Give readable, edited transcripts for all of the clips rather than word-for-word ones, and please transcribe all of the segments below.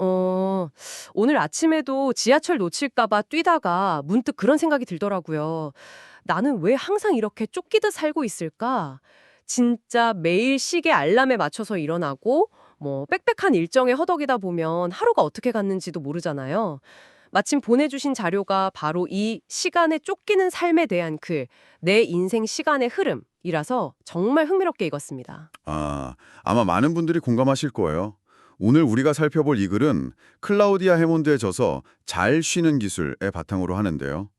어, 오늘 아침에도 지하철 놓칠까 봐 뛰다가 문득 그런 생각이 들더라고요. 나는 왜 항상 이렇게 쫓기듯 살고 있을까? 진짜 매일 시계 알람에 맞춰서 일어나고, 빽빽한 일정에 허덕이다 보면 하루가 어떻게 갔는지도 모르잖아요. 마침 보내주신 자료가 바로 이 시간에 쫓기는 삶에 대한 글, 내 인생 시간의 흐름이라서 정말 흥미롭게 읽었습니다. 아마 많은 분들이 공감하실 거예요. 오늘 우리가 살펴볼 이 글은 클라우디아 해몬드의 저서 잘 쉬는 기술의 바탕으로 하는데요.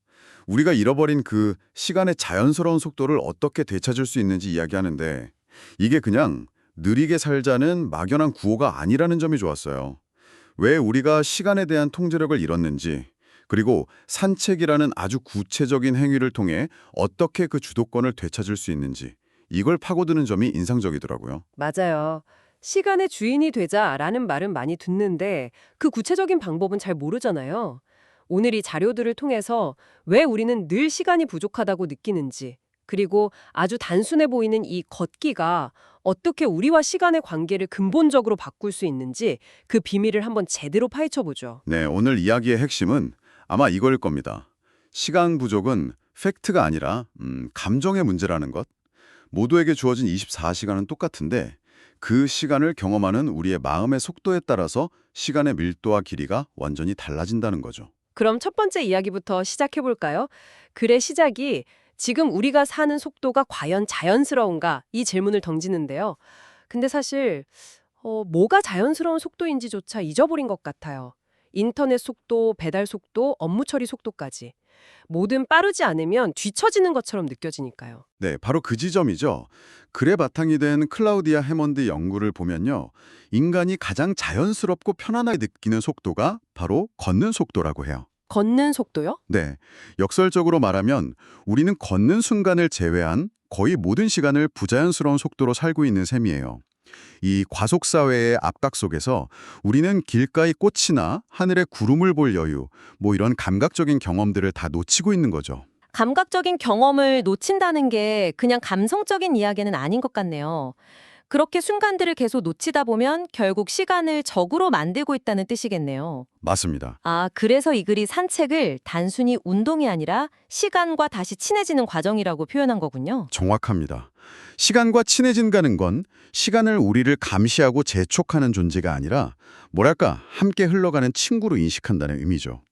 우리가 잃어버린 그 시간의 자연스러운 속도를 어떻게 되찾을 수 있는지 이야기하는데 이게 그냥 느리게 살자는 막연한 구호가 아니라는 점이 좋았어요. 왜 우리가 시간에 대한 통제력을 잃었는지, 그리고 산책이라는 아주 구체적인 행위를 통해 어떻게 그 주도권을 되찾을 수 있는지, 이걸 파고드는 점이 인상적이더라고요. 맞아요. 시간의 주인이 되자라는 말은 많이 듣는데 그 구체적인 방법은 잘 모르잖아요. 오늘 이 자료들을 통해서 왜 우리는 늘 시간이 부족하다고 느끼는지, 그리고 아주 단순해 보이는 이 걷기가 어떻게 우리와 시간의 관계를 근본적으로 바꿀 수 있는지 그 비밀을 한번 제대로 파헤쳐 보죠. 네, 오늘 이야기의 핵심은 아마 이거일 겁니다. 시간 부족은 팩트가 아니라 감정의 문제라는 것. 모두에게 주어진 24시간은 똑같은데 그 시간을 경험하는 우리의 마음의 속도에 따라서 시간의 밀도와 길이가 완전히 달라진다는 거죠. 그럼 첫 번째 이야기부터 시작해 볼까요? 글의 시작이 지금 우리가 사는 속도가 과연 자연스러운가? 이 질문을 던지는데요. 근데 사실 뭐가 자연스러운 속도인지조차 잊어버린 것 같아요. 인터넷 속도, 배달 속도, 업무 처리 속도까지. 뭐든 빠르지 않으면 뒤처지는 것처럼 느껴지니까요. 네, 바로 그 지점이죠. 글의 바탕이 된 클라우디아 해먼드 연구를 보면요. 인간이 가장 자연스럽고 편안하게 느끼는 속도가 바로 걷는 속도라고 해요. 걷는 속도요? 네, 역설적으로 말하면 우리는 걷는 순간을 제외한 거의 모든 시간을 부자연스러운 속도로 살고 있는 셈이에요. 이 과속사회의 압박 속에서 우리는 길가의 꽃이나 하늘의 구름을 볼 여유, 이런 감각적인 경험들을 다 놓치고 있는 거죠. 감각적인 경험을 놓친다는 게 그냥 감성적인 이야기는 아닌 것 같네요. 그렇게 순간들을 계속 놓치다 보면 결국 시간을 적으로 만들고 있다는 뜻이겠네요. 맞습니다. 아, 그래서 이 글이 산책을 단순히 운동이 아니라 시간과 다시 친해지는 과정이라고 표현한 거군요. 정확합니다. 시간과 친해진다는 건 시간을 우리를 감시하고 재촉하는 존재가 아니라 뭐랄까 함께 흘러가는 친구로 인식한다는 의미죠.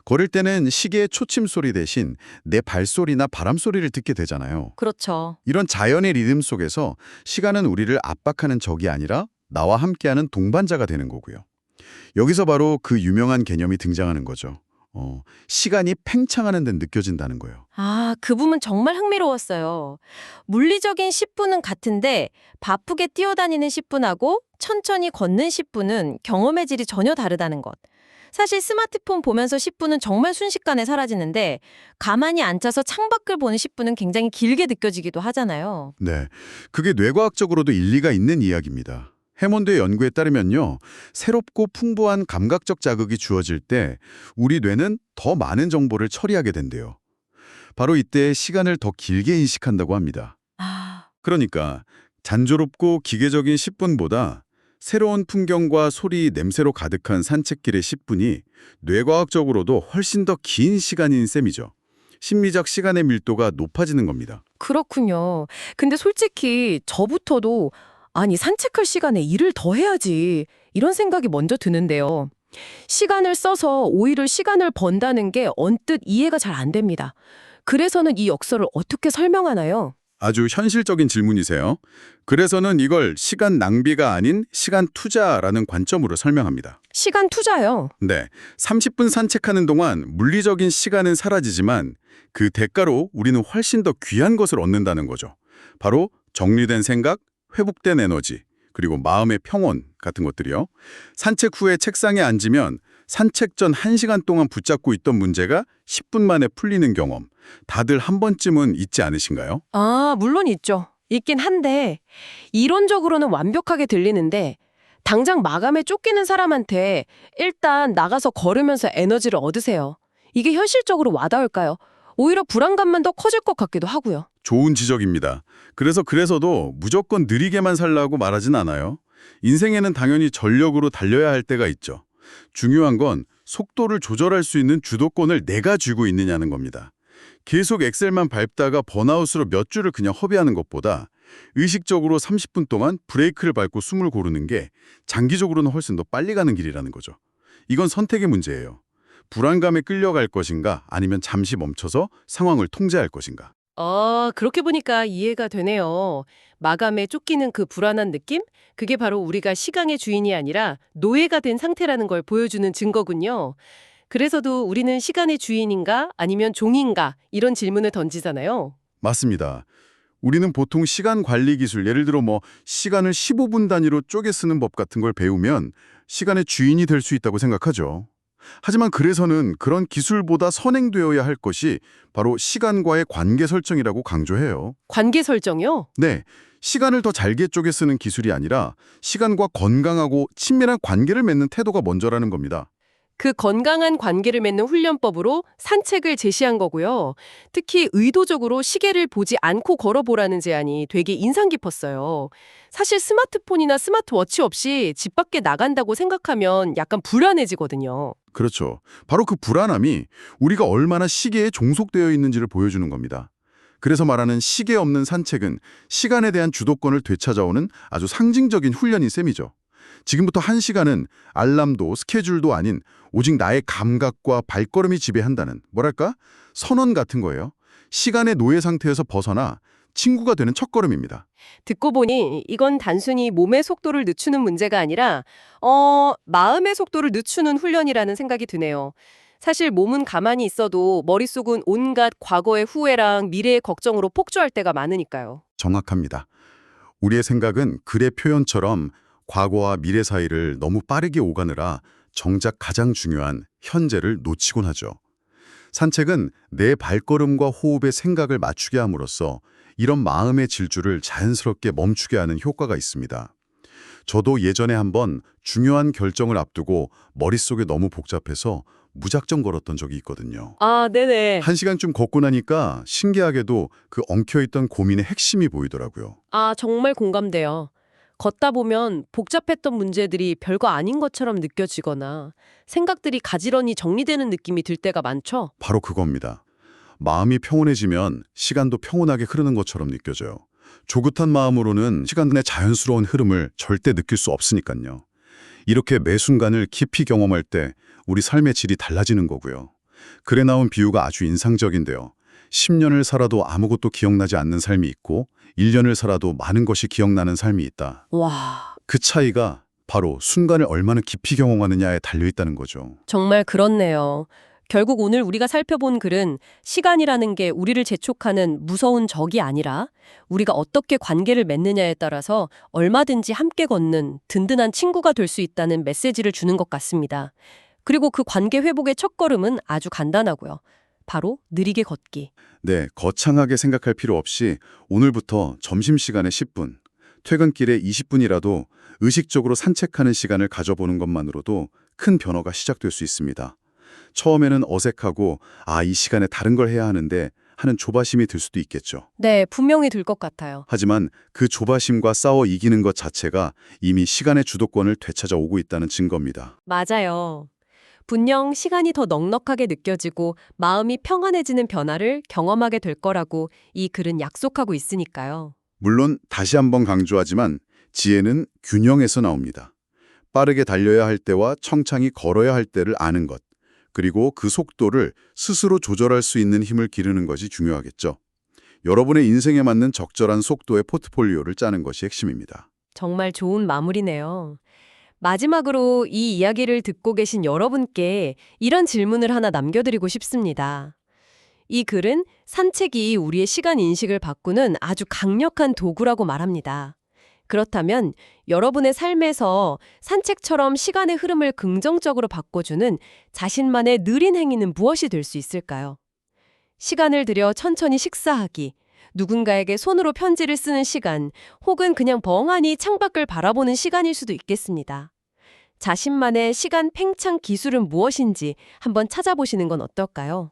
걸을 때는 시계의 초침 소리 대신 내 발소리나 바람 소리를 듣게 되잖아요. 그렇죠. 이런 자연의 리듬 속에서 시간은 우리를 압박하는 적이 아니라 나와 함께하는 동반자가 되는 거고요. 여기서 바로 그 유명한 개념이 등장하는 거죠. 시간이 팽창하는 듯 느껴진다는 거예요. 아, 그 부분 정말 흥미로웠어요. 물리적인 10분은 같은데 바쁘게 뛰어다니는 10분하고 천천히 걷는 10분은 경험의 질이 전혀 다르다는 것. 사실 스마트폰 보면서 10분은 정말 순식간에 사라지는데 가만히 앉아서 창밖을 보는 10분은 굉장히 길게 느껴지기도 하잖아요. 네, 그게 뇌과학적으로도 일리가 있는 이야기입니다. 해몬드의 연구에 따르면요, 새롭고 풍부한 감각적 자극이 주어질 때 우리 뇌는 더 많은 정보를 처리하게 된대요. 바로 이때 시간을 더 길게 인식한다고 합니다. 아, 그러니까 잔조롭고 기계적인 10분보다 새로운 풍경과 소리, 냄새로 가득한 산책길의 10분이 뇌과학적으로도 훨씬 더 긴 시간인 셈이죠. 심리적 시간의 밀도가 높아지는 겁니다. 그렇군요. 근데 솔직히 저부터도 아니 산책할 시간에 일을 더 해야지 이런 생각이 먼저 드는데요. 시간을 써서 오히려 시간을 번다는 게 언뜻 이해가 잘 안 됩니다. 그래서는 이 역설을 어떻게 설명하나요? 아주 현실적인 질문이세요. 그래서는 이걸 시간 낭비가 아닌 시간 투자라는 관점으로 설명합니다. 시간 투자요. 네, 30분 산책하는 동안 물리적인 시간은 사라지지만 그 대가로 우리는 훨씬 더 귀한 것을 얻는다는 거죠. 바로 정리된 생각, 회복된 에너지, 그리고 마음의 평온 같은 것들이요. 산책 후에 책상에 앉으면 산책 전 1시간 동안 붙잡고 있던 문제가 10분 만에 풀리는 경험. 다들 한 번쯤은 있지 않으신가요? 아, 물론 있죠. 있긴 한데 이론적으로는 완벽하게 들리는데 당장 마감에 쫓기는 사람한테 일단 나가서 걸으면서 에너지를 얻으세요. 이게 현실적으로 와닿을까요? 오히려 불안감만 더 커질 것 같기도 하고요. 좋은 지적입니다. 그래서도 무조건 느리게만 살라고 말하진 않아요. 인생에는 당연히 전력으로 달려야 할 때가 있죠. 중요한 건 속도를 조절할 수 있는 주도권을 내가 쥐고 있느냐는 겁니다. 계속 엑셀만 밟다가 번아웃으로 몇 주를 그냥 허비하는 것보다 의식적으로 30분 동안 브레이크를 밟고 숨을 고르는 게 장기적으로는 훨씬 더 빨리 가는 길이라는 거죠. 이건 선택의 문제예요. 불안감에 끌려갈 것인가 아니면 잠시 멈춰서 상황을 통제할 것인가. 그렇게 보니까 이해가 되네요. 마감에 쫓기는 그 불안한 느낌? 그게 바로 우리가 시간의 주인이 아니라 노예가 된 상태라는 걸 보여주는 증거군요. 그래서도 우리는 시간의 주인인가 아니면 종인가 이런 질문을 던지잖아요. 맞습니다. 우리는 보통 시간 관리 기술, 예를 들어 시간을 15분 단위로 쪼개 쓰는 법 같은 걸 배우면 시간의 주인이 될 수 있다고 생각하죠. 하지만 그래서는 그런 기술보다 선행되어야 할 것이 바로 시간과의 관계 설정이라고 강조해요. 관계 설정이요? 네, 시간을 더 잘게 쪼개 쓰는 기술이 아니라 시간과 건강하고 친밀한 관계를 맺는 태도가 먼저라는 겁니다. 그 건강한 관계를 맺는 훈련법으로 산책을 제시한 거고요. 특히 의도적으로 시계를 보지 않고 걸어보라는 제안이 되게 인상 깊었어요. 사실 스마트폰이나 스마트워치 없이 집 밖에 나간다고 생각하면 약간 불안해지거든요. 그렇죠. 바로 그 불안함이 우리가 얼마나 시계에 종속되어 있는지를 보여주는 겁니다. 그래서 말하는 시계 없는 산책은 시간에 대한 주도권을 되찾아오는 아주 상징적인 훈련인 셈이죠. 지금부터 1시간은 알람도 스케줄도 아닌 오직 나의 감각과 발걸음이 지배한다는 뭐랄까? 선언 같은 거예요. 시간의 노예 상태에서 벗어나 친구가 되는 첫걸음입니다. 듣고 보니 이건 단순히 몸의 속도를 늦추는 문제가 아니라 마음의 속도를 늦추는 훈련이라는 생각이 드네요. 사실 몸은 가만히 있어도 머릿속은 온갖 과거의 후회랑 미래의 걱정으로 폭주할 때가 많으니까요. 정확합니다. 우리의 생각은 글의 표현처럼 과거와 미래 사이를 너무 빠르게 오가느라 정작 가장 중요한 현재를 놓치곤 하죠. 산책은 내 발걸음과 호흡의 생각을 맞추게 함으로써 이런 마음의 질주를 자연스럽게 멈추게 하는 효과가 있습니다. 저도 예전에 한번 중요한 결정을 앞두고 머릿속이 너무 복잡해서 무작정 걸었던 적이 있거든요. 아, 네네. 1시간쯤 걷고 나니까 신기하게도 그 엉켜있던 고민의 핵심이 보이더라고요. 아, 정말 공감돼요. 걷다 보면 복잡했던 문제들이 별거 아닌 것처럼 느껴지거나 생각들이 가지런히 정리되는 느낌이 들 때가 많죠. 바로 그겁니다. 마음이 평온해지면 시간도 평온하게 흐르는 것처럼 느껴져요. 조급한 마음으로는 시간의 자연스러운 흐름을 절대 느낄 수 없으니까요. 이렇게 매 순간을 깊이 경험할 때 우리 삶의 질이 달라지는 거고요. 글에 나온 비유가 아주 인상적인데요. 10년을 살아도 아무것도 기억나지 않는 삶이 있고 1년을 살아도 많은 것이 기억나는 삶이 있다. 와, 그 차이가 바로 순간을 얼마나 깊이 경험하느냐에 달려있다는 거죠. 정말 그렇네요. 결국 오늘 우리가 살펴본 글은 시간이라는 게 우리를 재촉하는 무서운 적이 아니라 우리가 어떻게 관계를 맺느냐에 따라서 얼마든지 함께 걷는 든든한 친구가 될 수 있다는 메시지를 주는 것 같습니다. 그리고 그 관계 회복의 첫걸음은 아주 간단하고요. 바로 느리게 걷기. 네, 거창하게 생각할 필요 없이 오늘부터 점심시간에 10분, 퇴근길에 20분이라도 의식적으로 산책하는 시간을 가져보는 것만으로도 큰 변화가 시작될 수 있습니다. 처음에는 어색하고 이 시간에 다른 걸 해야 하는데 하는 조바심이 들 수도 있겠죠. 네, 분명히 들 것 같아요. 하지만 그 조바심과 싸워 이기는 것 자체가 이미 시간의 주도권을 되찾아오고 있다는 증거입니다. 맞아요. 분명 시간이 더 넉넉하게 느껴지고 마음이 평안해지는 변화를 경험하게 될 거라고 이 글은 약속하고 있으니까요. 물론 다시 한번 강조하지만 지혜는 균형에서 나옵니다. 빠르게 달려야 할 때와 청창히 걸어야 할 때를 아는 것, 그리고 그 속도를 스스로 조절할 수 있는 힘을 기르는 것이 중요하겠죠. 여러분의 인생에 맞는 적절한 속도의 포트폴리오를 짜는 것이 핵심입니다. 정말 좋은 마무리네요. 마지막으로 이 이야기를 듣고 계신 여러분께 이런 질문을 하나 남겨드리고 싶습니다. 이 글은 산책이 우리의 시간 인식을 바꾸는 아주 강력한 도구라고 말합니다. 그렇다면 여러분의 삶에서 산책처럼 시간의 흐름을 긍정적으로 바꿔주는 자신만의 느린 행위는 무엇이 될 수 있을까요? 시간을 들여 천천히 식사하기, 누군가에게 손으로 편지를 쓰는 시간, 혹은 그냥 멍하니 창밖을 바라보는 시간일 수도 있겠습니다. 자신만의 시간 팽창 기술은 무엇인지 한번 찾아보시는 건 어떨까요?